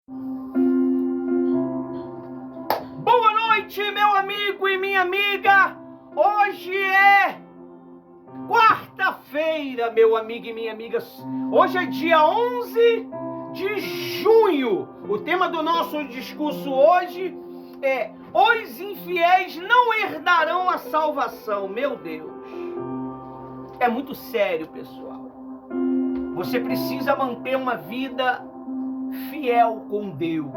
Boa noite, meu amigo e minha amiga. Hoje é quarta-feira, meu amigo e minha amiga. Hoje é dia 11 de junho. O tema do nosso discurso hoje é: os infiéis não herdarão a salvação. Meu Deus, é muito sério, pessoal. Você precisa manter uma vida fiel com Deus.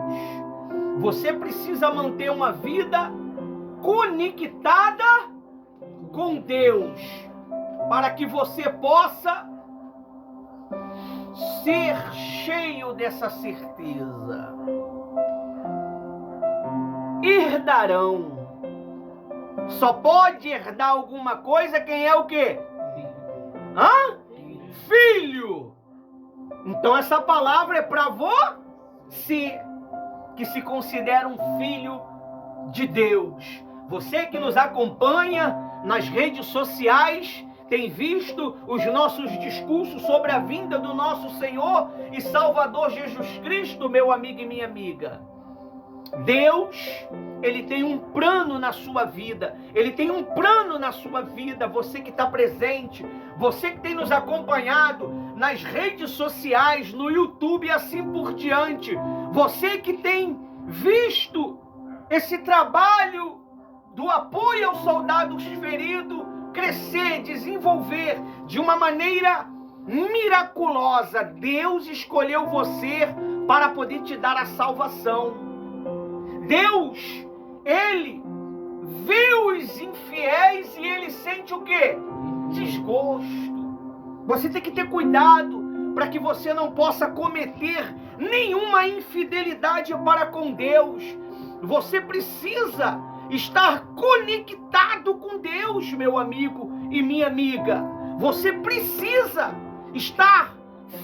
Você precisa manter uma vida conectada com Deus, para que você possa ser cheio dessa certeza. Herdarão. Só pode herdar alguma coisa quem é o quê? Filho. Então essa palavra é para você que se considera um filho de Deus. Você que nos acompanha nas redes sociais tem visto os nossos discursos sobre a vinda do nosso Senhor e Salvador Jesus Cristo, meu amigo e minha amiga. Deus, Ele tem um plano na sua vida. Ele tem um plano na sua vida. Você que está presente, você que tem nos acompanhado nas redes sociais, no YouTube e assim por diante. Você que tem visto esse trabalho do apoio aos soldados feridos crescer, desenvolver de uma maneira miraculosa. Deus escolheu você para poder te dar a salvação. Deus, Ele vê os infiéis e Ele sente o quê? Desgosto. Você tem que ter cuidado para que você não possa cometer nenhuma infidelidade para com Deus. Você precisa estar conectado com Deus, meu amigo e minha amiga. Você precisa estar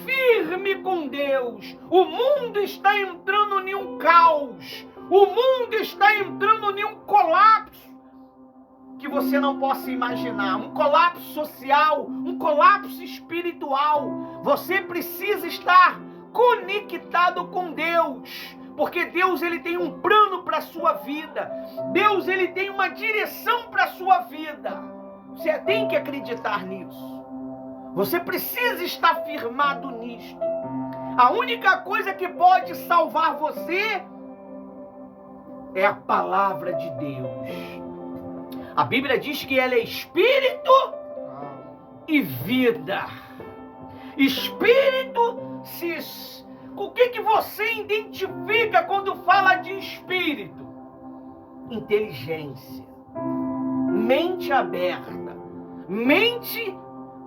firme com Deus. O mundo está entrando em um caos. O mundo está entrando em um colapso que você não possa imaginar. Um colapso social, um colapso espiritual. Você precisa estar conectado com Deus. Porque Deus, Ele tem um plano para a sua vida. Deus, Ele tem uma direção para a sua vida. Você tem que acreditar nisso. Você precisa estar firmado nisto. A única coisa que pode salvar você é a palavra de Deus. A Bíblia diz que ela é espírito e vida. Espírito, o que você identifica quando fala de espírito? Inteligência, mente aberta, mente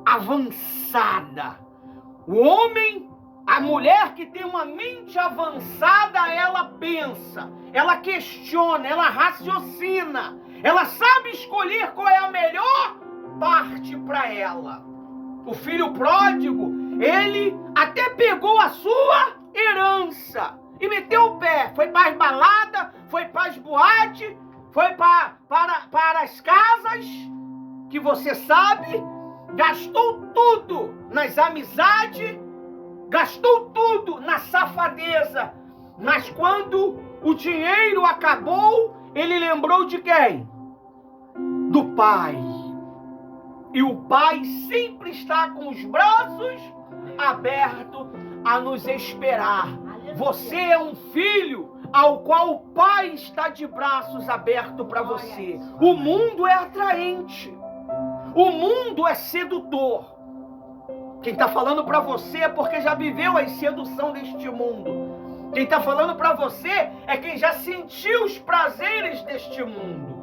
avançada. O homem, a mulher que tem uma mente avançada, ela pensa, ela questiona, ela raciocina, ela sabe escolher qual é a melhor parte para ela. O filho pródigo, ele até pegou a sua herança e meteu o pé, foi para as baladas, foi para as boates, foi para as casas, que você sabe, gastou tudo nas amizades, gastou tudo na safadeza, mas quando o dinheiro acabou, ele lembrou de quem? Do pai. E o pai sempre está com os braços abertos a nos esperar. Você é um filho ao qual o pai está de braços abertos para você. O mundo é atraente. O mundo é sedutor. Quem está falando para você é porque já viveu a sedução deste mundo. Quem está falando para você é quem já sentiu os prazeres deste mundo.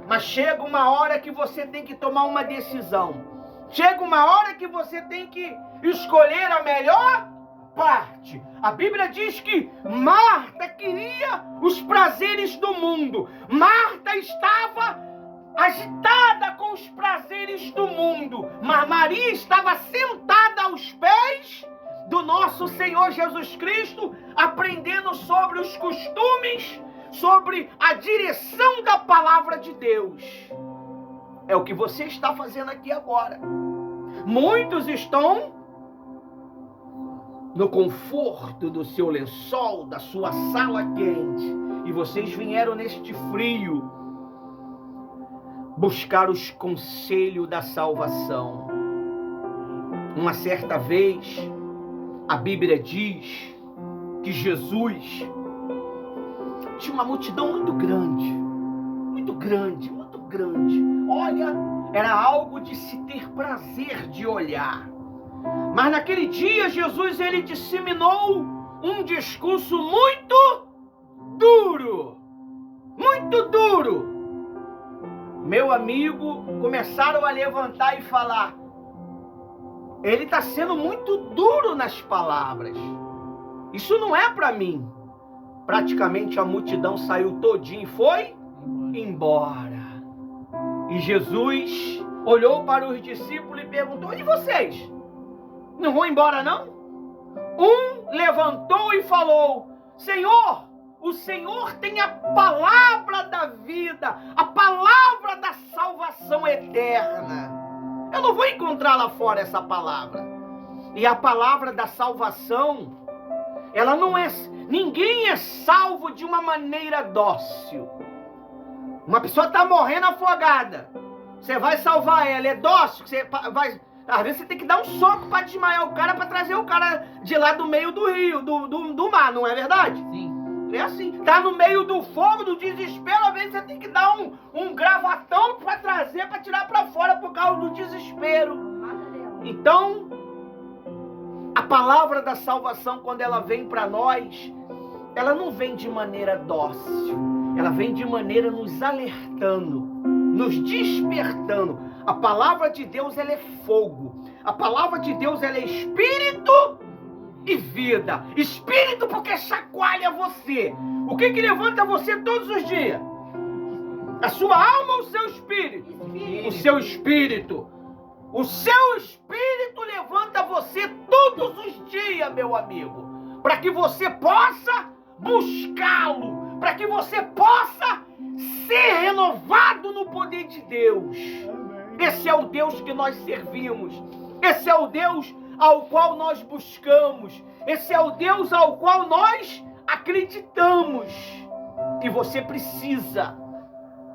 Mas chega uma hora que você tem que tomar uma decisão. Chega uma hora que você tem que escolher a melhor parte. A Bíblia diz que Marta queria os prazeres do mundo. Marta estava agitada com os prazeres do mundo, mas Maria estava sentada aos pés do nosso Senhor Jesus Cristo, aprendendo sobre os costumes, sobre a direção da palavra de Deus. É o que você está fazendo aqui agora. Muitos estão no conforto do seu lençol, da sua sala quente, e vocês vieram neste frio buscar os conselhos da salvação. Uma certa vez, a Bíblia diz que Jesus tinha uma multidão muito grande, muito grande, muito grande. Olha, era algo de se ter prazer de olhar. Mas naquele dia, Jesus, ele disseminou um discurso muito duro. Muito duro. Meu amigo, começaram a levantar e falar: ele está sendo muito duro nas palavras. Isso não é para mim. Praticamente a multidão saiu todinha e foi embora. E Jesus olhou para os discípulos e perguntou: e vocês? Não vão embora não? Um levantou e falou: Senhor, o Senhor tem a palavra da vida, a palavra da salvação eterna. Eu não vou encontrar lá fora essa palavra. E a palavra da salvação, ela não é... Ninguém é salvo de uma maneira dócil. Uma pessoa está morrendo afogada. Você vai salvar ela, é dócil? Você vai... Às vezes você tem que dar um soco para desmaiar o cara, para trazer o cara de lá do meio do rio, do mar, não é verdade? Sim. É assim, tá no meio do fogo, do desespero, às vezes você tem que dar um gravatão para trazer, para tirar para fora por causa do desespero. Então, a palavra da salvação, quando ela vem para nós, ela não vem de maneira dócil, ela vem de maneira nos alertando, nos despertando. A palavra de Deus, ela é fogo. A palavra de Deus, ela é espírito e vida. Espírito porque chacoalha você. O que levanta você todos os dias? A sua alma ou o seu espírito? O seu espírito. O seu espírito levanta você todos os dias, meu amigo, para que você possa buscá-lo, para que você possa ser renovado no poder de Deus. Esse é o Deus que nós servimos. Esse é o Deus ao qual nós buscamos. Esse é o Deus ao qual nós acreditamos. E você precisa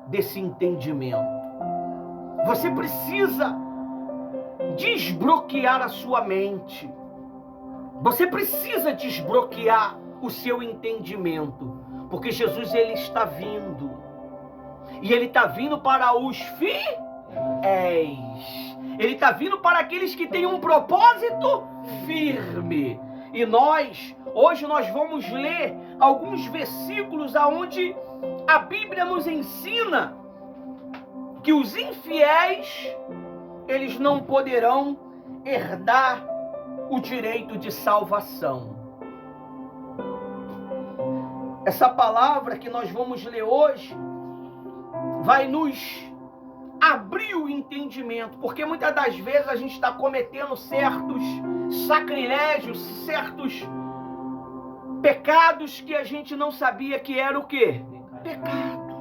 desse entendimento. Você precisa desbloquear a sua mente. Você precisa desbloquear o seu entendimento. Porque Jesus, ele está vindo. E ele está vindo para os fiéis. Ele está vindo para aqueles que têm um propósito firme. E hoje nós vamos ler alguns versículos onde a Bíblia nos ensina que os infiéis, eles não poderão herdar o direito de salvação. Essa palavra que nós vamos ler hoje vai nos abrir o entendimento, porque muitas das vezes a gente está cometendo certos sacrilégios, certos pecados que a gente não sabia que era o quê? Pecado.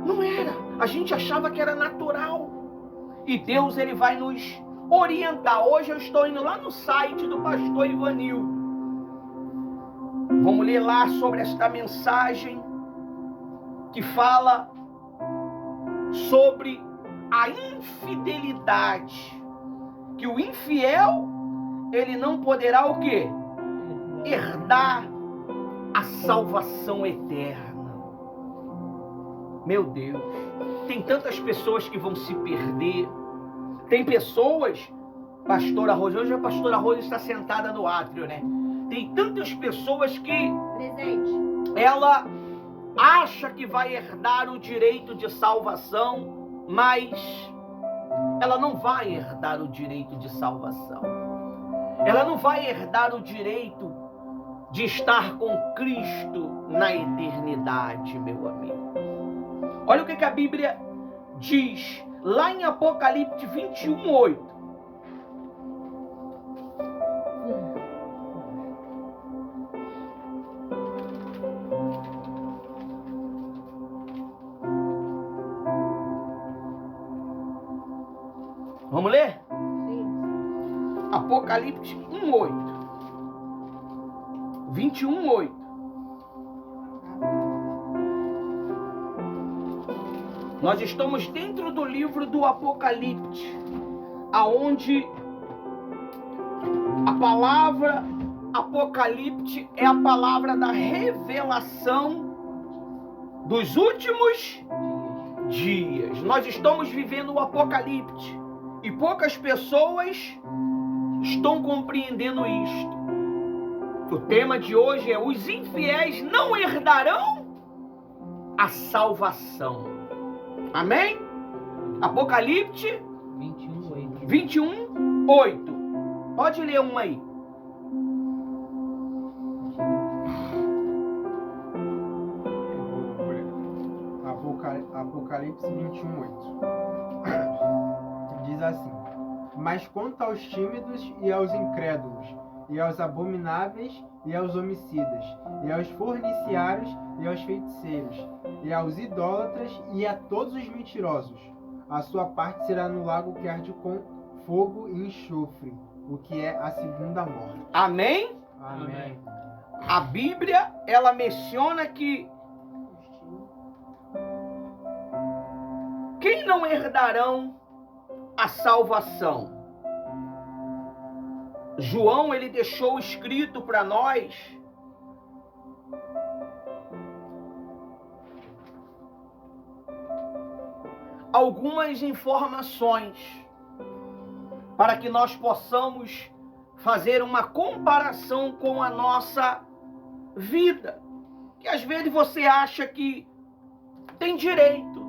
Não era. A gente achava que era natural. E Deus, ele vai nos orientar. Hoje eu estou indo lá no site do pastor Ivanil. Vamos ler lá sobre esta mensagem que fala sobre a infidelidade, que o infiel, ele não poderá o quê? Herdar a salvação eterna. Meu Deus, tem tantas pessoas que vão se perder. Tem pessoas, pastora Rose, hoje a pastora Rose está sentada no átrio, né? Tem tantas pessoas que ela acha que vai herdar o direito de salvação, mas ela não vai herdar o direito de salvação. Ela não vai herdar o direito de estar com Cristo na eternidade, meu amigo. Olha o que a Bíblia diz lá em Apocalipse 21:8. Vamos ler? Sim. Apocalipse 1:8. 21:8. Nós estamos dentro do livro do Apocalipse, aonde a palavra Apocalipse é a palavra da revelação dos últimos dias. Nós estamos vivendo o Apocalipse e poucas pessoas estão compreendendo isto. O tema de hoje é: os infiéis não herdarão a salvação. Amém? Apocalipse 21:8. Pode ler um aí. Apocalipse 21:8. Diz assim: mas quanto aos tímidos e aos incrédulos, e aos abomináveis, e aos homicidas, e aos forniciários, e aos feiticeiros, e aos idólatras, e a todos os mentirosos, a sua parte será no lago que arde com fogo e enxofre, o que é a segunda morte. Amém? Amém. A Bíblia, ela menciona que quem não herdarão a salvação? João, ele deixou escrito para nós algumas informações para que nós possamos fazer uma comparação com a nossa vida. Que às vezes você acha que tem direito.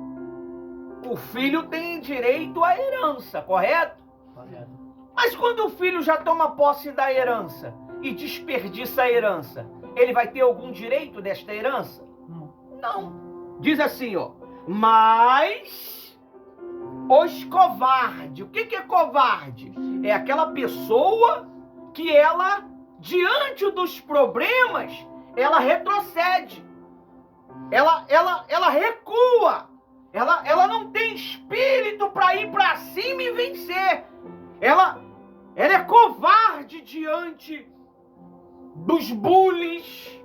O filho tem direito à herança, correto? Correto. Mas quando o filho já toma posse da herança e desperdiça a herança, ele vai ter algum direito desta herança? Não. Diz assim, ó: mas os covardes. O que é covarde? É aquela pessoa que ela, diante dos problemas, ela retrocede. Ela recua. Ela não tem espírito para ir para cima e vencer. Ela é covarde diante dos bullies,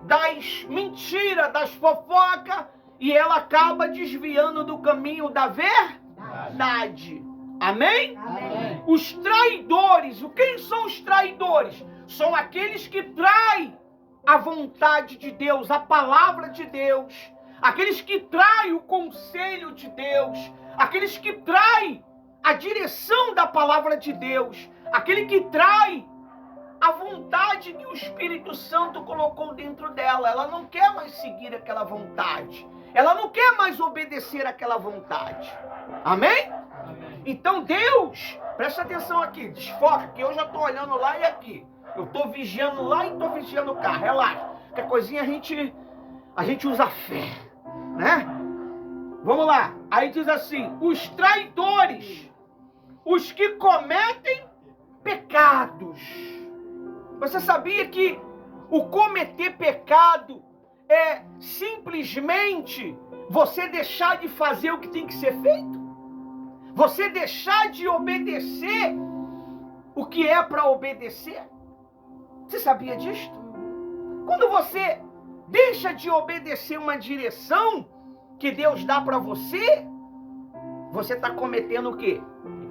das mentiras, das fofocas, e ela acaba desviando do caminho da verdade. Amém? Amém. Os traidores, quem são os traidores? São aqueles que traem a vontade de Deus, a palavra de Deus, aqueles que traem o conselho de Deus, aqueles que traem a direção da palavra de Deus, aquele que trai a vontade que o Espírito Santo colocou dentro dela. Ela não quer mais seguir aquela vontade. Ela não quer mais obedecer aquela vontade. Amém? Amém. Então Deus, presta atenção aqui, desfoca, que eu já estou olhando lá e aqui. Eu estou vigiando lá e estou vigiando cá. Relaxa. Qualquer coisinha a gente usa fé, né? Vamos lá. Aí diz assim: os traidores, os que cometem pecados. Você sabia que o cometer pecado é simplesmente você deixar de fazer o que tem que ser feito? Você deixar de obedecer o que é para obedecer? Você sabia disto? Quando você deixa de obedecer uma direção que Deus dá para você, você está cometendo o quê?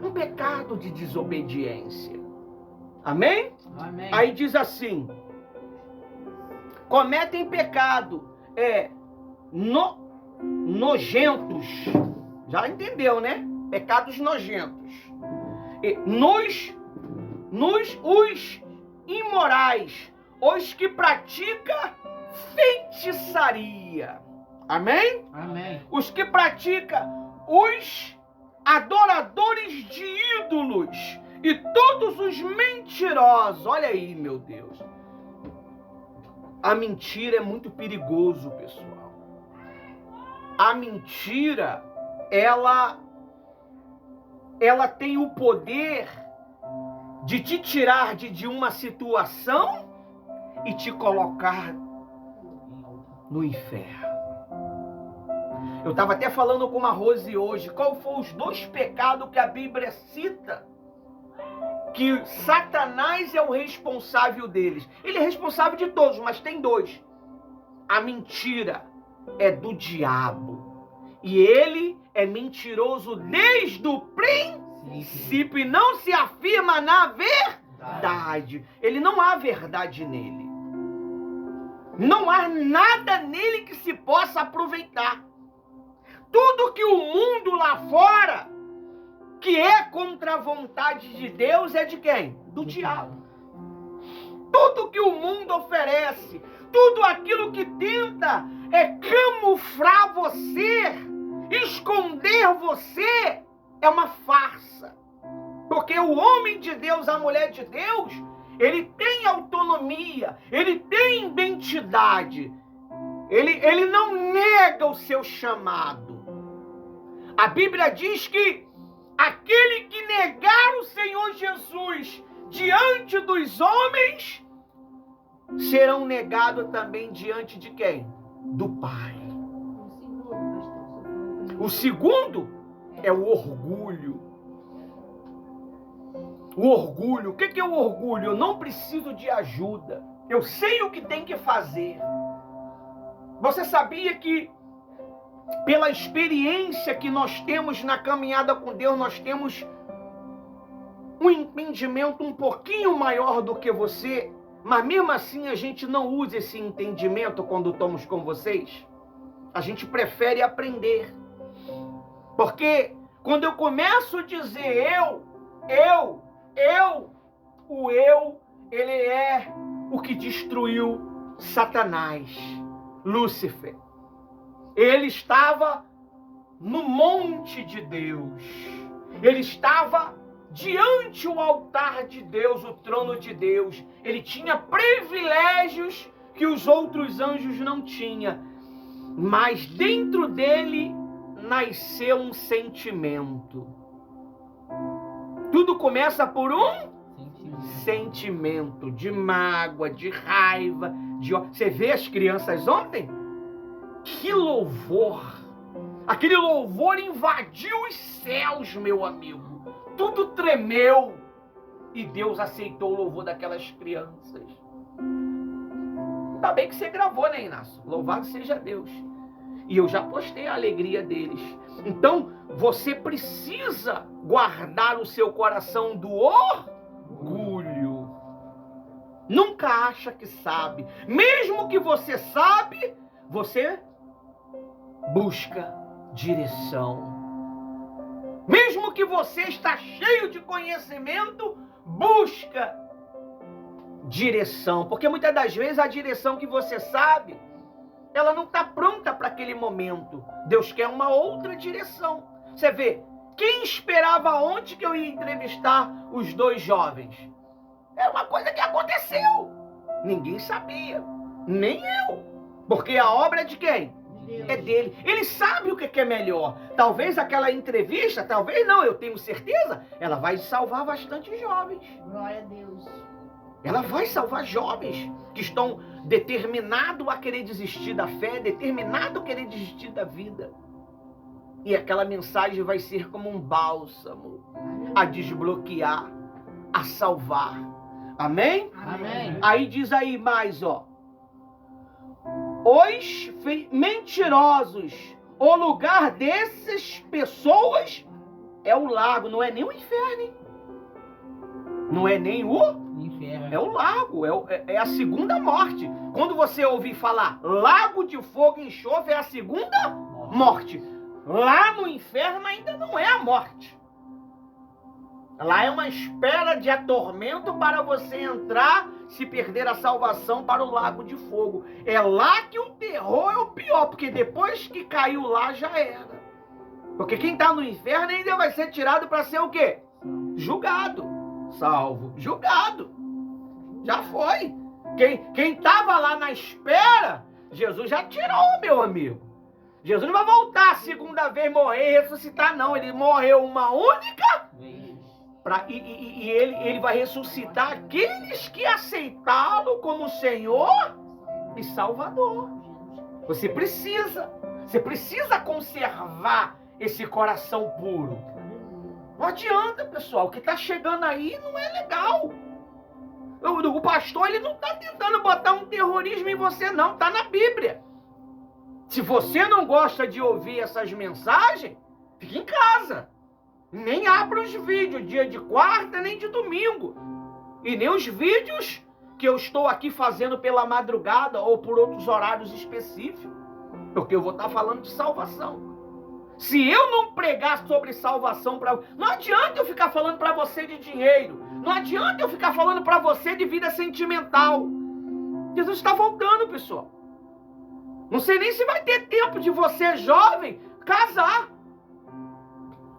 Um pecado de desobediência. Amém? Amém. Aí diz assim: cometem pecado, nojentos. Já entendeu, né? Pecados nojentos. Os imorais, os que praticam feitiçaria. Amém? Amém. Os que praticam, os adoradores de ídolos e todos os mentirosos. Olha aí, meu Deus. A mentira é muito perigoso, pessoal. A mentira, ela tem o poder de te tirar de uma situação e te colocar no inferno. Eu estava até falando com a Rose hoje, qual foram os 2 pecados que a Bíblia cita que Satanás é o responsável deles. Ele é responsável de todos, mas tem dois. A mentira é do diabo. E ele é mentiroso desde o princípio e não se afirma na verdade. Ele não há verdade nele. Não há nada nele que se possa aproveitar. Tudo que o mundo lá fora, que é contra a vontade de Deus, é de quem? Do diabo. Tudo que o mundo oferece, tudo aquilo que tenta camuflar você, esconder você, é uma farsa. Porque o homem de Deus, a mulher de Deus, ele tem autonomia, ele tem identidade, ele não nega o seu chamado. A Bíblia diz que aquele que negar o Senhor Jesus diante dos homens, serão negados também diante de quem? Do Pai. O segundo é o orgulho. O orgulho. O que é o orgulho? Eu não preciso de ajuda. Eu sei o que tem que fazer. Você sabia que, pela experiência que nós temos na caminhada com Deus, nós temos um entendimento um pouquinho maior do que você, mas mesmo assim a gente não usa esse entendimento quando estamos com vocês? A gente prefere aprender. Porque quando eu começo a dizer o eu, ele é o que destruiu Satanás, Lúcifer. Ele estava no monte de Deus. Ele estava diante o altar de Deus, o trono de Deus. Ele tinha privilégios que os outros anjos não tinham. Mas dentro dele nasceu um sentimento. Tudo começa por um sentimento de mágoa, de raiva, de... Você vê as crianças ontem? Que louvor! Aquele louvor invadiu os céus, meu amigo. Tudo tremeu. E Deus aceitou o louvor daquelas crianças. Ainda bem que você gravou, né, Inácio? Louvado seja Deus. E eu já postei a alegria deles. Então, você precisa guardar o seu coração do orgulho. Nunca acha que sabe. Mesmo que você sabe, você busca direção. Mesmo que você está cheio de conhecimento, busca direção. Porque muitas das vezes a direção que você sabe, ela não está pronta para aquele momento. Deus quer uma outra direção. Você vê, quem esperava ontem que eu ia entrevistar os dois jovens? É uma coisa que aconteceu. Ninguém sabia, nem eu. Porque a obra é de quem? É dele. Ele sabe o que é melhor. Talvez aquela entrevista, talvez não, eu tenho certeza, ela vai salvar bastante jovens. Glória a Deus. Ela vai salvar jovens que estão determinados a querer desistir da fé, determinados a querer desistir da vida. E aquela mensagem vai ser como um bálsamo a desbloquear, a salvar. Amém? Amém. Aí diz aí mais, ó. Os mentirosos, o lugar dessas pessoas é o lago, não é nem o inferno, hein? Não é nem o inferno, é o lago, é a segunda morte. Quando você ouvir falar lago de fogo e enxofre, é a segunda morte. Lá no inferno ainda não é a morte. Lá é uma espera de atormento para você entrar, se perder a salvação, para o lago de fogo. É lá que o terror é o pior, porque depois que caiu lá já era. Porque quem está no inferno ainda vai ser tirado para ser o quê? Julgado. Salvo. Julgado. Já foi. Quem estava lá na espera, Jesus já tirou, meu amigo. Jesus não vai voltar a segunda vez, morrer e ressuscitar, não. Ele morreu uma única vez. E ele vai ressuscitar aqueles que aceitá-lo como Senhor e Salvador. Você precisa conservar esse coração puro. Não adianta, pessoal. O que está chegando aí não é legal. O pastor, ele não está tentando botar um terrorismo em você, não. Está na Bíblia. Se você não gosta de ouvir essas mensagens, fique em casa. Nem abra os vídeos, dia de quarta, nem de domingo. E nem os vídeos que eu estou aqui fazendo pela madrugada ou por outros horários específicos. Porque eu vou estar falando de salvação. Se eu não pregar sobre salvação para você, não adianta eu ficar falando para você de dinheiro. Não adianta eu ficar falando para você de vida sentimental. Jesus está voltando, pessoal. Não sei nem se vai ter tempo de você, jovem, casar.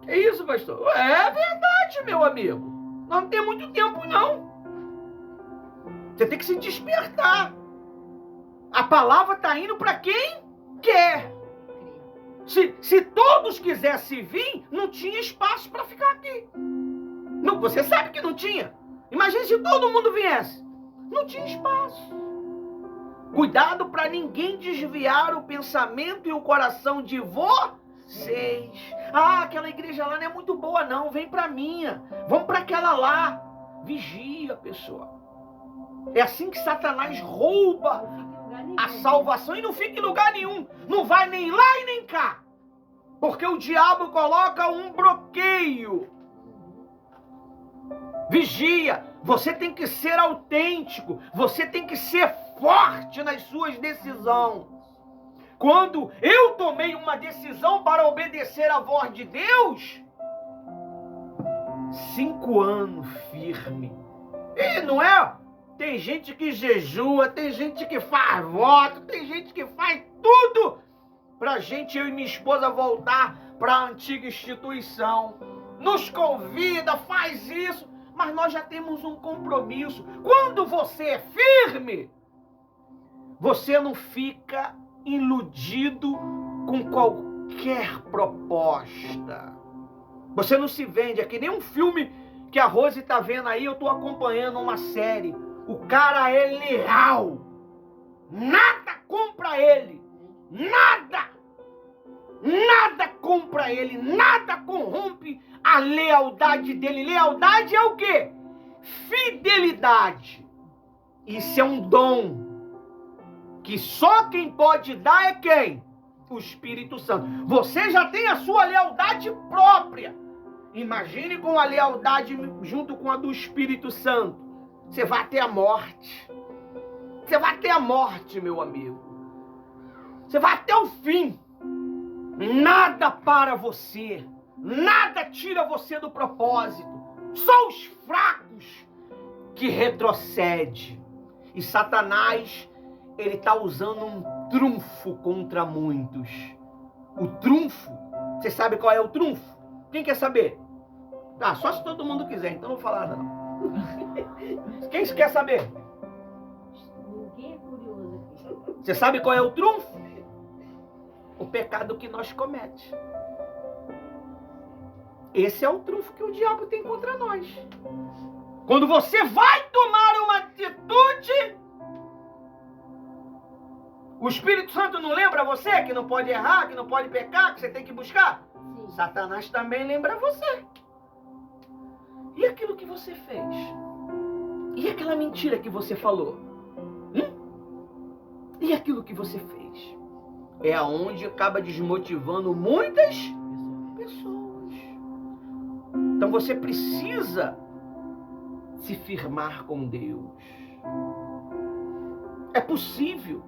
Que isso, pastor? É verdade, meu amigo. Não tem muito tempo, não. Você tem que se despertar. A palavra está indo para quem quer. Se todos quisessem vir, não tinha espaço para ficar aqui. Não, você sabe que não tinha. Imagine se todo mundo viesse. Não tinha espaço. Cuidado para ninguém desviar o pensamento e o coração de vocês. Ah, aquela igreja lá não é muito boa não, vem para minha. Vamos para aquela lá. Vigia, pessoal. É assim que Satanás rouba a salvação e não fica em lugar nenhum. Não vai nem lá e nem cá. Porque o diabo coloca um bloqueio. Vigia. Você tem que ser autêntico. Você tem que ser forte nas suas decisões. Quando eu tomei uma decisão para obedecer à voz de Deus, 5 anos firme. E não é? Tem gente que jejua, tem gente que faz voto, tem gente que faz tudo pra gente, eu e minha esposa, voltar para a antiga instituição. Nos convida, faz isso, mas nós já temos um compromisso. Quando você é firme, você não fica iludido com qualquer proposta. Você não se vende. É que nem um filme que a Rose está vendo aí, eu estou acompanhando uma série. O cara é leal. Nada compra ele. Nada. Nada compra ele. Nada corrompe a lealdade dele. Lealdade é o quê? Fidelidade. Isso é um dom que só quem pode dar é quem? O Espírito Santo. Você já tem a sua lealdade própria. Imagine com a lealdade junto com a do Espírito Santo. Você vai até a morte. Você vai até a morte, meu amigo. Você vai até o fim. Nada para você. Nada tira você do propósito. Só os fracos que retrocedem. E Satanás, ele está usando um trunfo contra muitos. O trunfo, você sabe qual é o trunfo? Quem quer saber? Ah, só se todo mundo quiser, então não vou falar nada não. Quem quer saber? Ninguém é curioso aqui. Você sabe qual é o trunfo? O pecado que nós cometemos. Esse é o trunfo que o diabo tem contra nós. Quando você vai tomar uma atitude, o Espírito Santo não lembra você que não pode errar, que não pode pecar, que você tem que buscar? Sim. Satanás também lembra você. E aquilo que você fez? E aquela mentira que você falou? E aquilo que você fez? É aonde acaba desmotivando muitas pessoas. Então você precisa se firmar com Deus. É possível.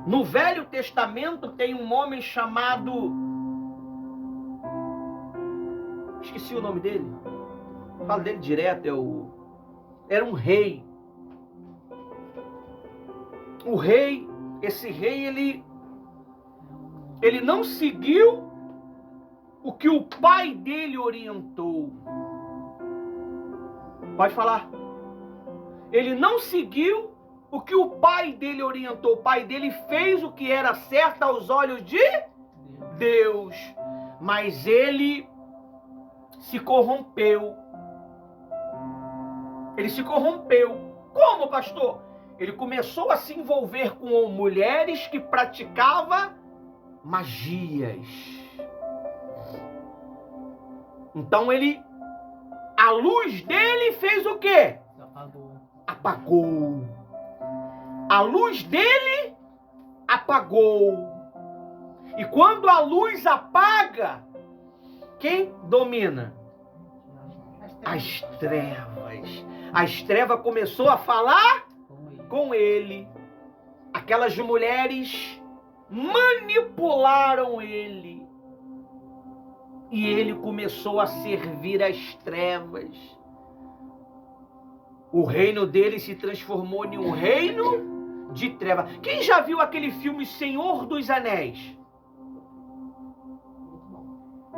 No Velho Testamento tem um homem chamado... Esqueci o nome dele. Falo dele direto, era um rei. O rei, esse rei, ele não seguiu o que o pai dele orientou. Pode falar. Ele não seguiu o que o pai dele orientou. O pai dele fez o que era certo aos olhos de Deus. Mas ele se corrompeu. Ele se corrompeu. Como, pastor? Ele começou a se envolver com mulheres que praticavam magias. Então ele A luz dele fez o quê? Apagou. Apagou. A luz dele apagou. E quando a luz apaga, quem domina? As trevas. As trevas começou a falar com ele. Aquelas mulheres manipularam ele. E ele começou a servir as trevas. O reino dele se transformou em um reino de trevas. Quem já viu aquele filme Senhor dos Anéis?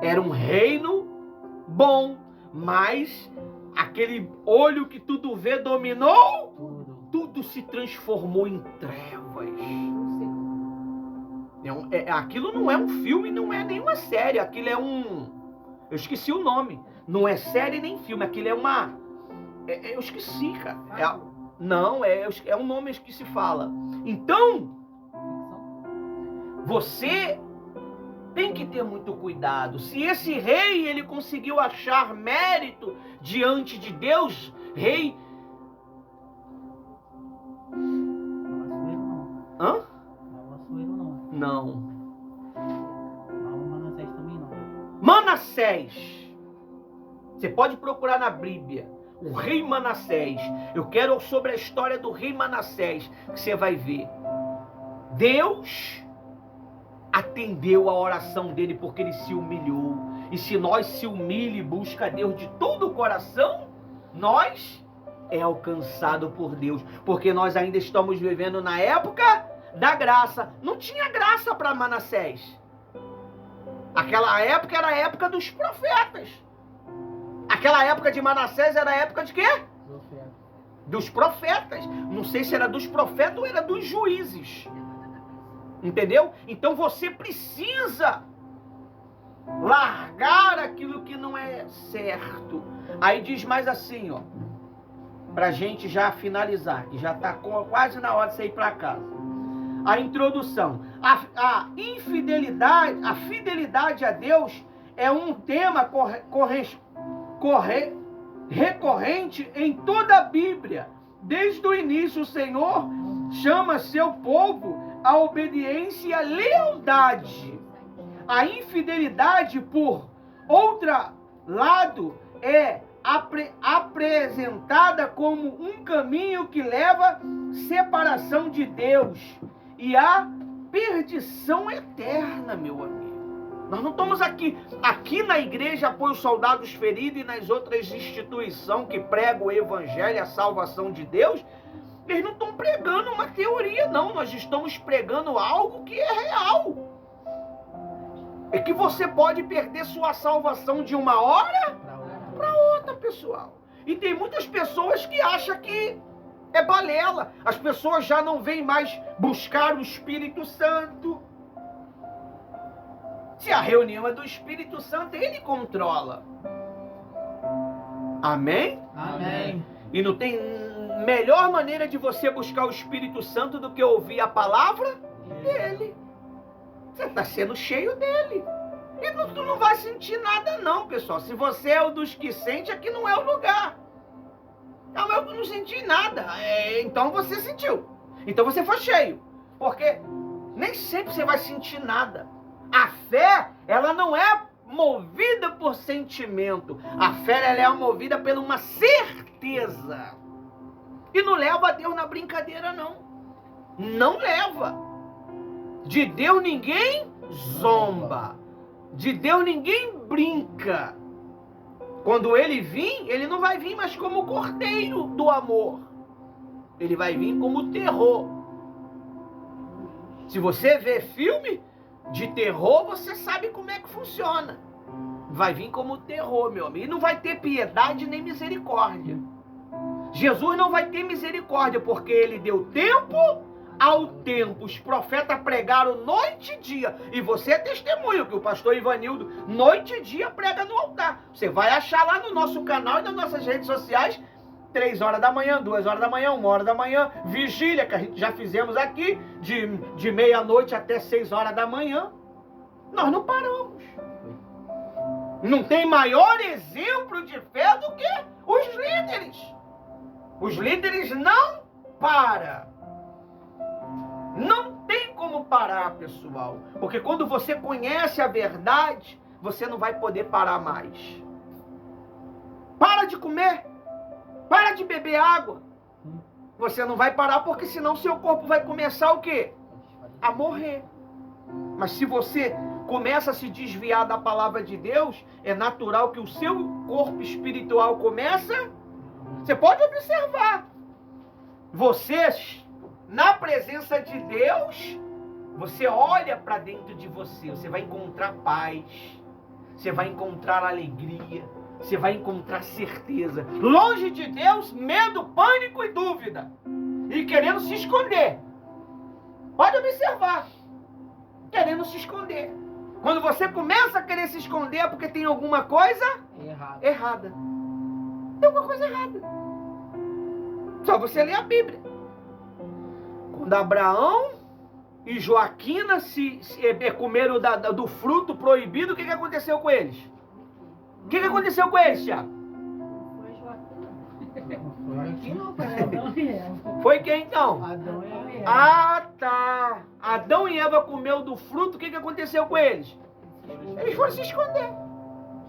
Era um reino bom, mas aquele olho que tudo vê dominou, tudo se transformou em trevas. Aquilo não é um filme, não é nenhuma série, aquilo é um... Eu esqueci o nome. Não é série nem filme, aquilo é uma... eu esqueci, cara. É um nome que se fala. Então, você tem que ter muito cuidado. Se esse rei, ele conseguiu achar mérito diante de Deus, rei... Hã? Não. Manassés também não. Manassés. Você pode procurar na Bíblia. O rei Manassés. Eu quero sobre a história do rei Manassés, que você vai ver. Deus atendeu a oração dele porque ele se humilhou. E se nós se humilha e busca a Deus de todo o coração, nós é alcançado por Deus. Porque nós ainda estamos vivendo na época da graça. Não tinha graça para Manassés. Aquela época era a época dos profetas. Aquela época de Manassés era a época de quê? Profeta. Dos profetas. Não sei se era dos profetas ou era dos juízes. Entendeu? Então você precisa largar aquilo que não é certo. Aí diz mais assim, ó, pra gente já finalizar, que já tá quase na hora de você ir para casa. A introdução. A infidelidade, a fidelidade a Deus é um tema recorrente em toda a Bíblia. Desde o início, o Senhor chama seu povo à obediência e à lealdade. A infidelidade, por outro lado, é apresentada como um caminho que leva à separação de Deus e à perdição eterna, meu amigo. Nós não estamos aqui na igreja apoio soldados feridos e nas outras instituições que pregam o evangelho, a salvação de Deus. Eles não estão pregando uma teoria, não. Nós estamos pregando algo que é real. É que você pode perder sua salvação de uma hora para outra, pessoal. E tem muitas pessoas que acham que é balela. As pessoas já não vêm mais buscar o Espírito Santo. Se a reunião é do Espírito Santo, ele controla. Amém? Amém. E não tem melhor maneira de você buscar o Espírito Santo do que ouvir a palavra dele. Você está sendo cheio dele. E tu não vai sentir nada não, pessoal. Se você é o dos que sente, aqui não é o lugar. Não, eu não senti nada. Então você sentiu. Então você foi cheio. Porque nem sempre você vai sentir nada. A fé, ela não é movida por sentimento. A fé, ela é movida por uma certeza. E não leva a Deus na brincadeira, não. Não leva. De Deus ninguém zomba. De Deus ninguém brinca. Quando ele vir, ele não vai vir mais como o cordeiro do amor. Ele vai vir como o terror. Se você vê filme de terror, você sabe como é que funciona. Vai vir como terror, meu amigo. E não vai ter piedade nem misericórdia. Jesus não vai ter misericórdia, porque ele deu tempo ao tempo. Os profetas pregaram noite e dia. E você é testemunho que o pastor Ivanildo, noite e dia, prega no altar. Você vai achar lá no nosso canal e nas nossas redes sociais, 3 horas da manhã, 2 horas da manhã, 1 hora da manhã, vigília, que a gente já fizemos aqui, de meia-noite até 6 horas da manhã. Nós não paramos. Não tem maior exemplo de fé do que os líderes. Os líderes não param. Não tem como parar, pessoal. Porque quando você conhece a verdade, você não vai poder parar mais. Para de comer. Para de beber água. Você não vai parar porque senão seu corpo vai começar o quê? A morrer. Mas se você começa a se desviar da palavra de Deus, é natural que o seu corpo espiritual começa. Você pode observar. Você, na presença de Deus, você olha para dentro de você, você vai encontrar paz, você vai encontrar alegria, você vai encontrar certeza. Longe de Deus, medo, pânico e dúvida. E querendo se esconder. Pode observar. Querendo se esconder. Quando você começa a querer se esconder é porque tem alguma coisa errada. Tem alguma coisa errada. Só você ler a Bíblia. Quando Abraão e Joaquina se comeram do fruto proibido, o que aconteceu com eles? O que aconteceu com eles, Thiago? Foi quem então? Adão e Eva. Ah, tá. Adão e Eva comeu do fruto, o que aconteceu com eles? Eles foram se esconder.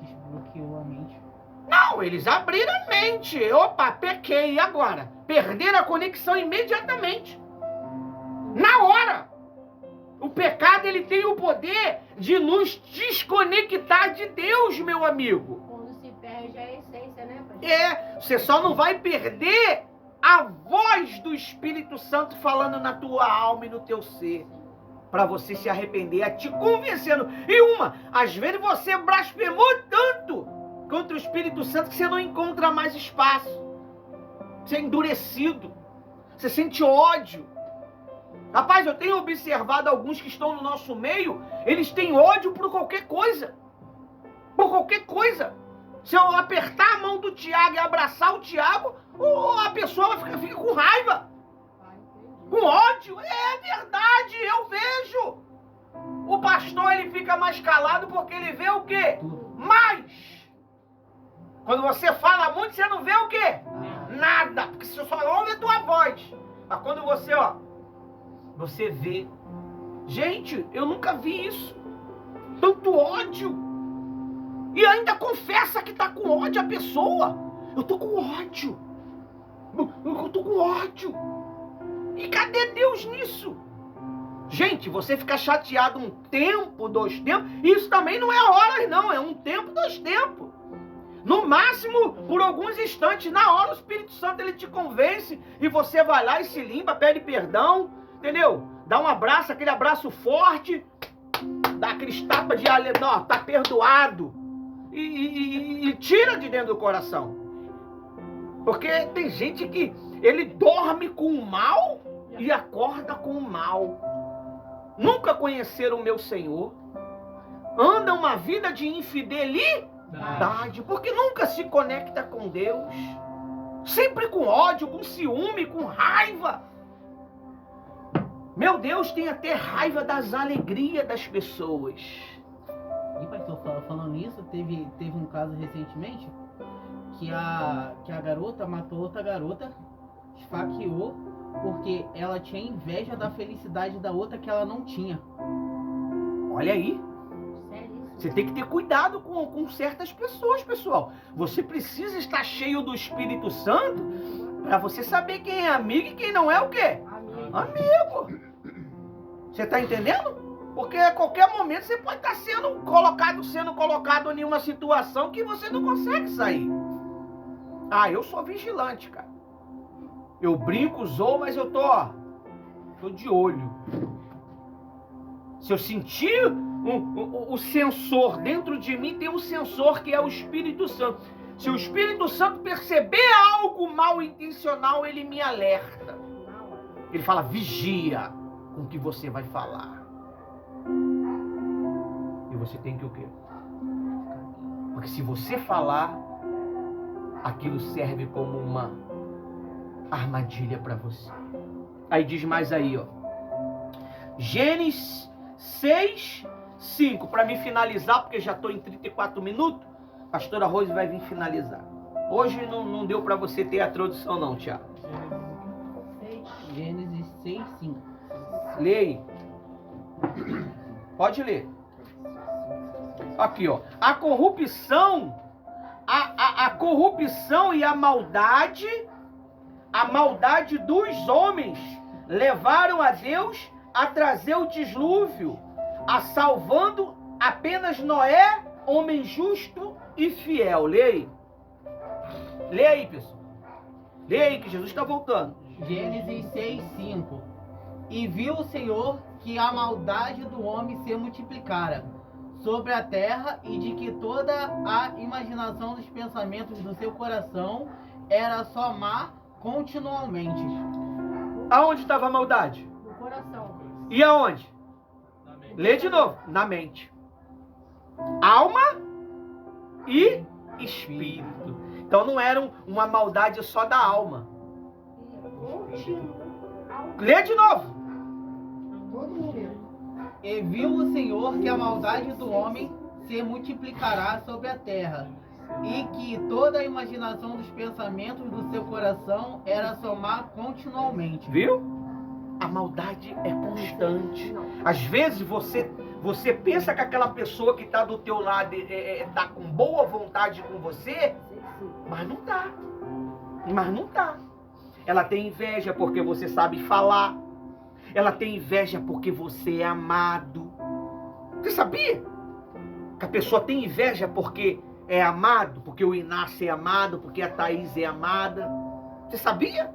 Desbloqueou a mente. Não, eles abriram a mente. Opa, pequei, e agora? Perderam a conexão imediatamente. Na hora. O pecado, ele tem o poder de nos desconectar de Deus, meu amigo. Quando se perde a essência, né, pastor? Você só não vai perder a voz do Espírito Santo falando na tua alma e no teu ser. Para você se arrepender, te convencendo. E às vezes você blasfemou tanto contra o Espírito Santo que você não encontra mais espaço. Você é endurecido. Você sente ódio. Rapaz, eu tenho observado alguns que estão no nosso meio, eles têm ódio por qualquer coisa. Por qualquer coisa. Se eu apertar a mão do Tiago e abraçar o Tiago, a pessoa fica com raiva. Com ódio. É verdade, eu vejo. O pastor, ele fica mais calado porque ele vê o quê? Mais. Quando você fala muito, você não vê o quê? Nada. Porque você só ouve a tua voz. Mas quando você vê. Gente, eu nunca vi isso. Tanto ódio. E ainda confessa que tá com ódio a pessoa. Eu tô com ódio. Eu tô com ódio. E cadê Deus nisso? Gente, você fica chateado um tempo, 2 tempos, isso também não é horas não, é 1 tempo, 2 tempos. No máximo, por alguns instantes, na hora o Espírito Santo ele te convence e você vai lá e se limpa, pede perdão, entendeu? Dá um abraço, aquele abraço forte, dá aqueles tapas de não, tá perdoado. E tira de dentro do coração. Porque tem gente que ele dorme com o mal e acorda com o mal. Nunca conheceram o meu Senhor. Andam uma vida de infidelidade. Porque nunca se conecta com Deus. Sempre com ódio, com ciúme, com raiva. Meu Deus, tem até raiva das alegrias das pessoas. E pastor, falando nisso, teve um caso recentemente que a garota matou outra garota, esfaqueou, porque ela tinha inveja da felicidade da outra que ela não tinha. Olha aí. Sério? Você tem que ter cuidado com certas pessoas, pessoal. Você precisa estar cheio do Espírito Santo para você saber quem é amigo e quem não é o quê? Amigo. Você está entendendo? Porque a qualquer momento você pode estar sendo colocado em uma situação que você não consegue sair. Ah, eu sou vigilante, cara. Eu brinco, zoo, mas eu tô de olho. Se eu sentir o sensor dentro de mim, tem um sensor que é o Espírito Santo. Se o Espírito Santo perceber algo mal intencional, ele me alerta. Ele fala, vigia com o que você vai falar. E você tem que o quê? Porque se você falar, aquilo serve como uma armadilha para você. Aí diz mais aí, ó. Gênesis 6, 5. Para me finalizar, porque já estou em 34 minutos. Pastora Rose vai vir finalizar. Hoje não deu para você ter a tradução não, Tiago. Gênesis 6, 5. Lê aí. Pode ler. Aqui, ó. A corrupção e a maldade dos homens levaram a Deus a trazer o dilúvio, a salvando apenas Noé, homem justo e fiel. Lê aí. Lê aí, pessoal. Lê aí que Jesus está voltando. Gênesis 6, 5. E viu o Senhor que a maldade do homem se multiplicara sobre a terra e de que toda a imaginação dos pensamentos do seu coração era só má continuamente. Aonde estava a maldade? No coração. E aonde? Lê de novo. Na mente. Alma e espírito. Então não era uma maldade só da alma. Lê de novo. Todo momento. E viu o Senhor que a maldade do homem se multiplicará sobre a terra, e que toda a imaginação dos pensamentos do seu coração era só má continuamente. Viu? A maldade é constante. Às vezes você pensa que aquela pessoa que está do teu lado está com boa vontade com você, mas não tá. Mas não tá. Ela tem inveja porque você sabe falar. Ela tem inveja porque você é amado. Você sabia? Que a pessoa tem inveja porque é amado, porque o Inácio é amado, porque a Thaís é amada. Você sabia?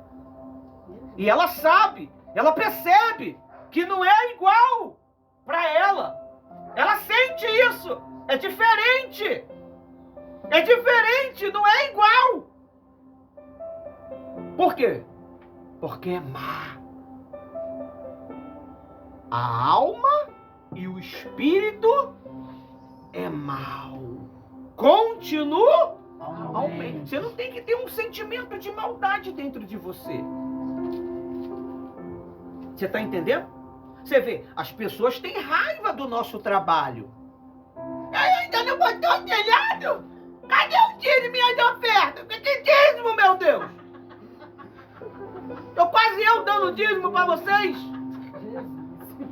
E ela sabe, ela percebe que não é igual para ela. Ela sente isso. É diferente. É diferente, não é igual. Por quê? Porque é má. A alma e o espírito é mau. Continuamente. Você não tem que ter um sentimento de maldade dentro de você. Você está entendendo? Você vê, as pessoas têm raiva do nosso trabalho. Ainda não botou o telhado? Cadê o dízimo e minhas ofertas? Que dízimo, meu Deus? Quase eu dando dízimo para vocês.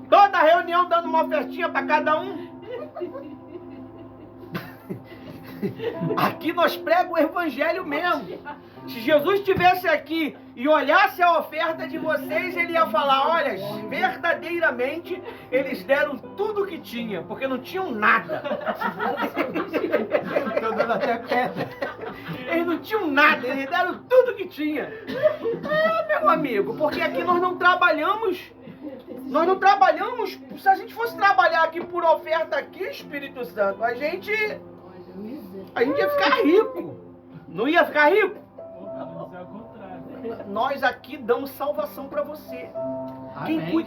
Toda reunião dando uma ofertinha para cada um. Aqui nós pregamos o evangelho mesmo. Se Jesus estivesse aqui e olhasse a oferta de vocês, ele ia falar, olha, verdadeiramente eles deram tudo que tinham, porque não tinham nada. Tô dando até pedra. Eles não tinham nada, eles deram tudo que tinha. Meu amigo, porque aqui nós não trabalhamos, se a gente fosse trabalhar aqui por oferta aqui, Espírito Santo, a gente ia ficar rico. Não ia ficar rico? Nós aqui damos salvação para você.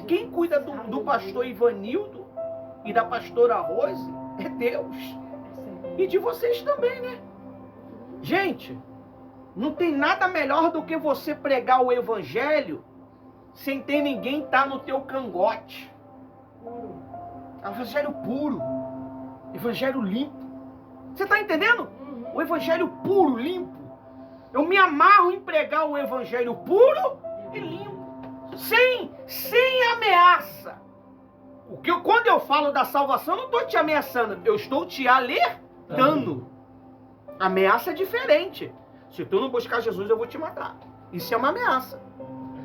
Quem cuida do pastor Ivanildo e da pastora Rose é Deus. E de vocês também, né? Gente, não tem nada melhor do que você pregar o evangelho sem ter ninguém estar no teu cangote. Evangelho puro. Evangelho limpo. Você está entendendo? O evangelho puro, limpo. Eu me amarro em pregar o evangelho puro e limpo. Sem ameaça. Quando eu falo da salvação, eu não estou te ameaçando. Eu estou te alertando. Ameaça é diferente. Se tu não buscar Jesus, eu vou te matar. Isso é uma ameaça.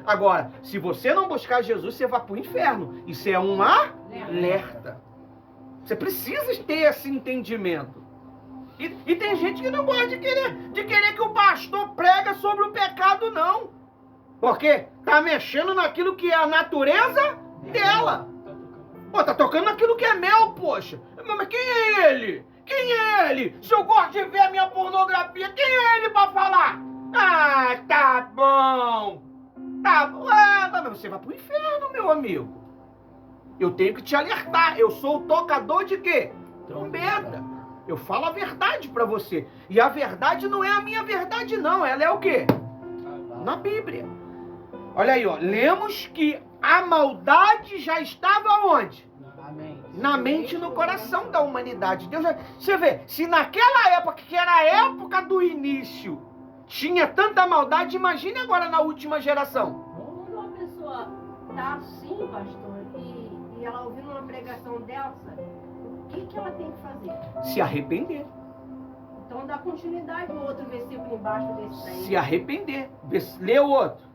Agora, se você não buscar Jesus, você vai para o inferno. Isso é um alerta. Você precisa ter esse entendimento. E tem gente que não gosta de querer que o pastor prega sobre o pecado, não. Porque tá mexendo naquilo que é a natureza dela. Pô, tá tocando naquilo que é meu, poxa. Mas quem é ele? Quem é ele? Se eu gosto de ver a minha pornografia, quem é ele pra falar? Ah, tá bom. Tá bom. Mas você vai pro inferno, meu amigo. Eu tenho que te alertar. Eu sou o tocador de quê? Trombeta. Eu falo a verdade pra você. E a verdade não é a minha verdade, não. Ela é o quê? Na Bíblia. Olha aí, ó. Lemos que a maldade já estava onde? na mente e no coração da humanidade. Deus já... Você vê, se naquela época, que era a época do início, tinha tanta maldade, imagine agora na última geração. Quando uma pessoa tá assim, pastor, e ela ouvindo uma pregação dessa, o que ela tem que fazer? Se arrepender. Então dá continuidade no outro versículo embaixo desse daí. Se arrepender. Lê o outro.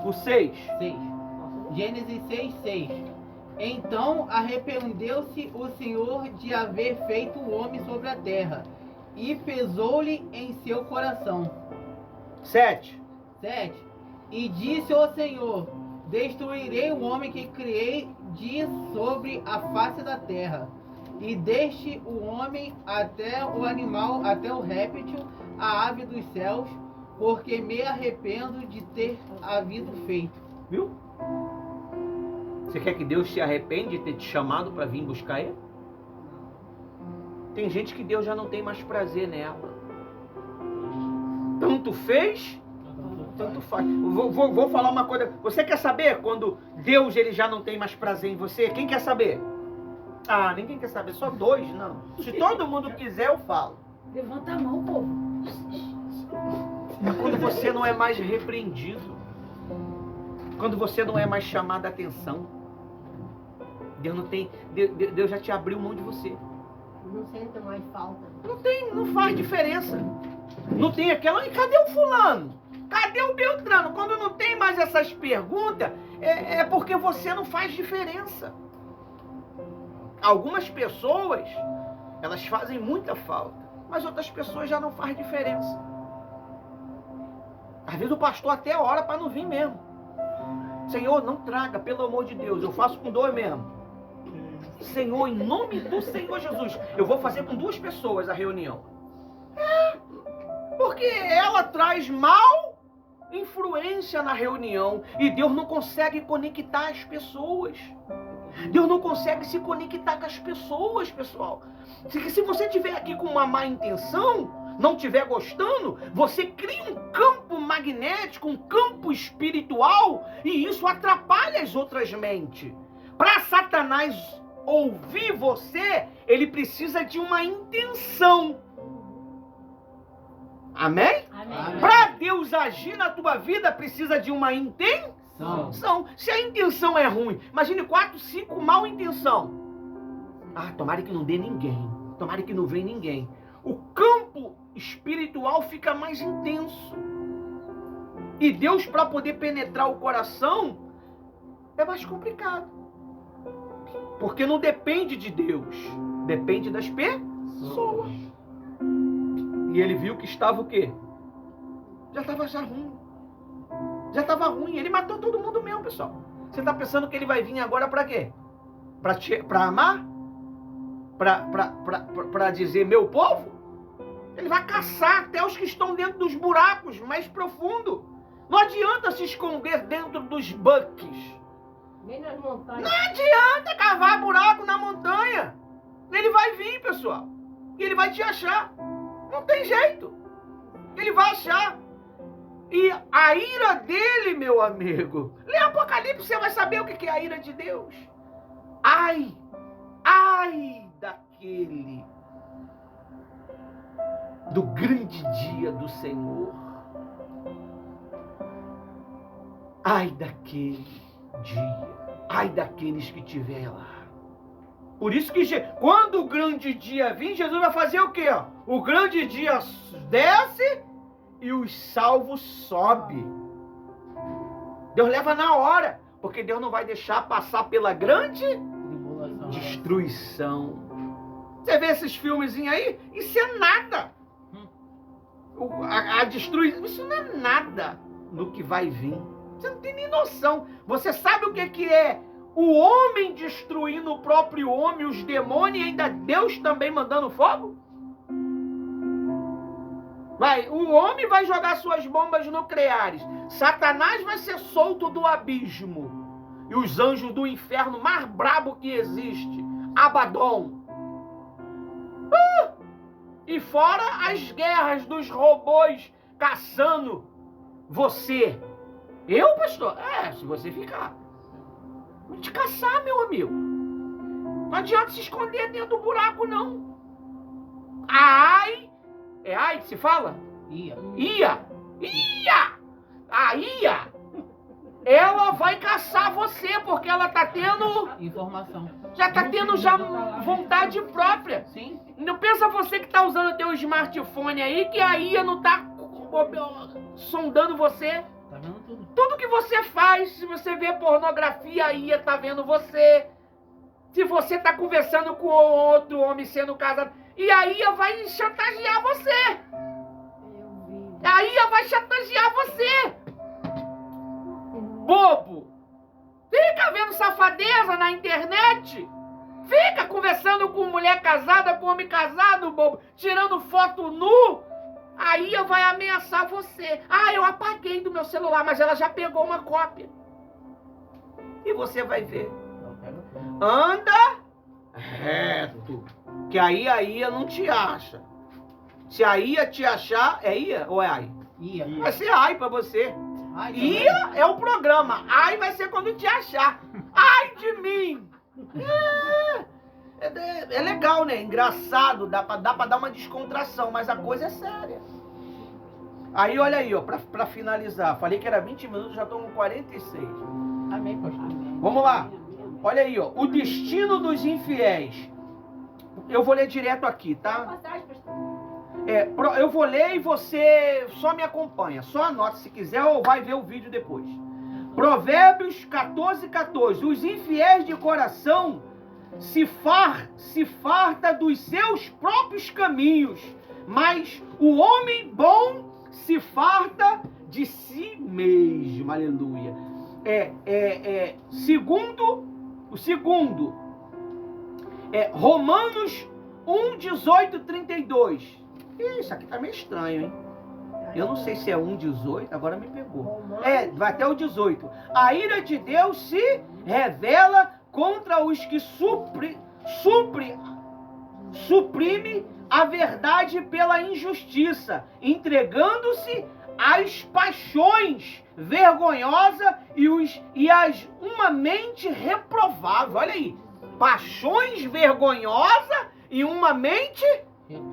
O 6. 6. Gênesis 6, 6. Então arrependeu-se o Senhor de haver feito o homem sobre a terra, e pesou-lhe em seu coração. 7. 7. E disse o Senhor: destruirei o homem que criei de sobre a face da terra, e deste o homem até o animal, até o réptil, a ave dos céus, porque me arrependo de ter havido feito. Viu? Você quer que Deus se arrepende de ter te chamado para vir buscar Ele? Tem gente que Deus já não tem mais prazer nela. Tanto fez, tanto faz. Vou falar uma coisa. Você quer saber quando Deus ele já não tem mais prazer em você? Quem quer saber? Ah, ninguém quer saber. Só 2, não. Se todo mundo quiser, eu falo. Levanta a mão, povo. É quando você não é mais repreendido. Quando você não é mais chamado a atenção. Deus não tem. Deus já te abriu mão de você. Não sente mais falta. Não faz diferença. Não tem aquela. E cadê o fulano? Cadê o Beltrano? Quando não tem mais essas perguntas, é porque você não faz diferença. Algumas pessoas, elas fazem muita falta, mas outras pessoas já não faz diferença. Às vezes o pastor até ora para não vir mesmo. Senhor, não traga, pelo amor de Deus, eu faço com dor mesmo. Senhor, em nome do Senhor Jesus, eu vou fazer com 2 pessoas a reunião. Porque ela traz mal influência na reunião e Deus não consegue conectar as pessoas. Deus não consegue se conectar com as pessoas, pessoal. Se você estiver aqui com uma má intenção, não estiver gostando, você cria um campo magnético, um campo espiritual, e isso atrapalha as outras mentes. Para Satanás ouvir você, ele precisa de uma intenção. Amém? Amém. Para Deus agir na tua vida, precisa de uma intenção. Se a intenção é ruim, imagine 4, 5 mal intenção. Ah, tomara que não dê ninguém. Tomara que não venha ninguém. O campo espiritual fica mais intenso. E Deus, para poder penetrar o coração, é mais complicado. Porque não depende de Deus. Depende das pessoas. E ele viu que estava o quê? Já estava ruim. Já estava ruim. Ele matou todo mundo mesmo, pessoal. Você está pensando que ele vai vir agora para quê? Para amar? Para dizer meu povo? Ele vai caçar até os que estão dentro dos buracos mais profundos. Não adianta se esconder dentro dos buques. Nem nas montanhas. Não adianta cavar buraco na montanha. Ele vai vir, pessoal. E ele vai te achar. Não tem jeito. Ele vai achar. E a ira dele, meu amigo. Lê Apocalipse, você vai saber o que é a ira de Deus. Ai daquele do grande dia do Senhor. Ai daquele dia. Ai daqueles que tiver lá. Por isso que quando o grande dia vir, Jesus vai fazer o quê? O grande dia desce e os salvos sobe. Deus leva na hora, porque Deus não vai deixar passar pela grande destruição. Você vê esses filmezinhos aí? Isso é nada. A destruição, isso não é nada no que vai vir. Você não tem nem noção. Você sabe o que é o homem destruindo o próprio homem, os demônios, e ainda Deus também mandando fogo? O homem vai jogar suas bombas nucleares. Satanás vai ser solto do abismo. E os anjos do inferno mais brabo que existe, Abaddon. E fora as guerras dos robôs caçando você. Eu, pastor? Se você ficar. Vou te caçar, meu amigo. Não adianta se esconder dentro do buraco, não. A Ai, é Ai que se fala? Ia. A Ia, ela vai caçar você, porque ela tá tendo... Informação. Já tá tendo já vontade própria. Sim. Não pensa você que tá usando teu smartphone aí, que a Ia não tá sondando você. Tá vendo tudo? Tudo que você faz, se você vê pornografia, a Ia tá vendo você. Se você tá conversando com outro homem sendo casado, e a Ia vai chantagear você. A Ia vai chantagear você. Bobo. Fica vendo safadeza na internet. Fica conversando com mulher casada, com homem casado, bobo. Tirando foto nu. A Ia vai ameaçar você. Ah, eu apaguei do meu celular, mas ela já pegou uma cópia. E você vai ver. Anda reto. Que aí a Ia não te acha. Se a Ia te achar, é Ia ou é Ai? Ia. Vai ser Ai pra você. Ai, Ia é o programa. Ai vai ser quando te achar. Ai de mim. É legal, né? Engraçado. Dá pra dar uma descontração. Mas a coisa é séria. Aí, olha aí, ó. Pra finalizar. Falei que era 20 minutos, já estão com 46. Amém, pastor. Vamos lá. Olha aí, ó. O destino dos infiéis. Eu vou ler direto aqui, tá? Eu vou ler e você só me acompanha. Só anota se quiser ou vai ver o vídeo depois. Provérbios 14:14. Os infiéis de coração se farta dos seus próprios caminhos, mas o homem bom se farta de si mesmo. Aleluia. O segundo Romanos 1:18-32. Isso aqui tá meio estranho, hein? Eu não sei se é 1:18, agora me pegou. Vai até o 18. A ira de Deus se revela contra os que suprime a verdade pela injustiça, entregando-se às paixões vergonhosas e uma mente reprovável. Olha aí, paixões vergonhosas e uma mente...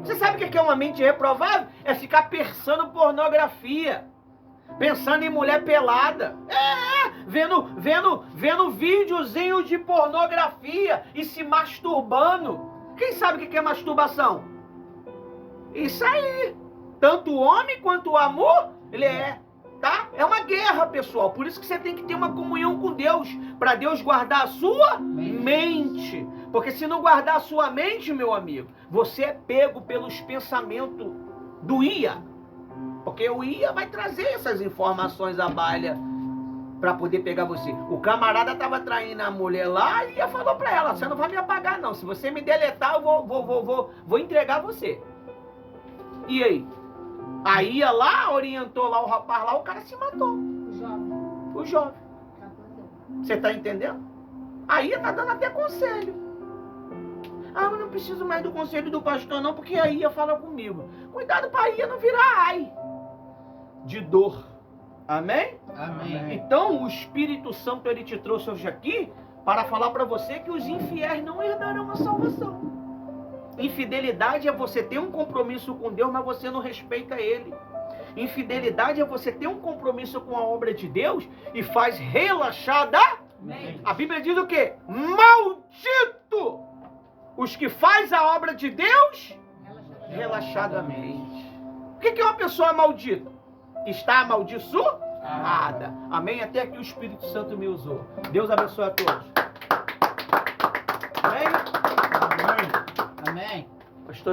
Você sabe o que é uma mente reprovável? É ficar pensando pornografia, pensando em mulher pelada, vendo videozinho de pornografia e se masturbando. Quem sabe o que é masturbação? Isso aí. Tanto o homem quanto o amor, tá? É uma guerra, pessoal. Por isso que você tem que ter uma comunhão com Deus, para Deus guardar a sua mente. Porque se não guardar a sua mente, meu amigo, você é pego pelos pensamentos do Ia. Porque o Ia vai trazer essas informações à baila para poder pegar você. O camarada estava traindo a mulher lá e Ia falou para ela: você não vai me apagar não. Se você me deletar, eu vou entregar você. E aí? A Ia lá, orientou lá o rapaz lá, o cara se matou. O jovem. Você tá entendendo? A Ia tá dando até conselho. Ah, eu não preciso mais do conselho do pastor não, porque a Ia fala comigo. Cuidado pra Ia não virar ai de dor. Amém? Amém. Então o Espírito Santo ele te trouxe hoje aqui para falar para você que os infiéis não herdarão a salvação. Infidelidade é você ter um compromisso com Deus, mas você não respeita Ele. Infidelidade é você ter um compromisso com a obra de Deus e faz relaxar da... A Bíblia diz o quê? Maldito os que faz a obra de Deus relaxadamente. O que é uma pessoa maldita? Está amaldiçoada. Amém? Até aqui o Espírito Santo me usou. Deus abençoe a todos. Amém? Amém. Pastora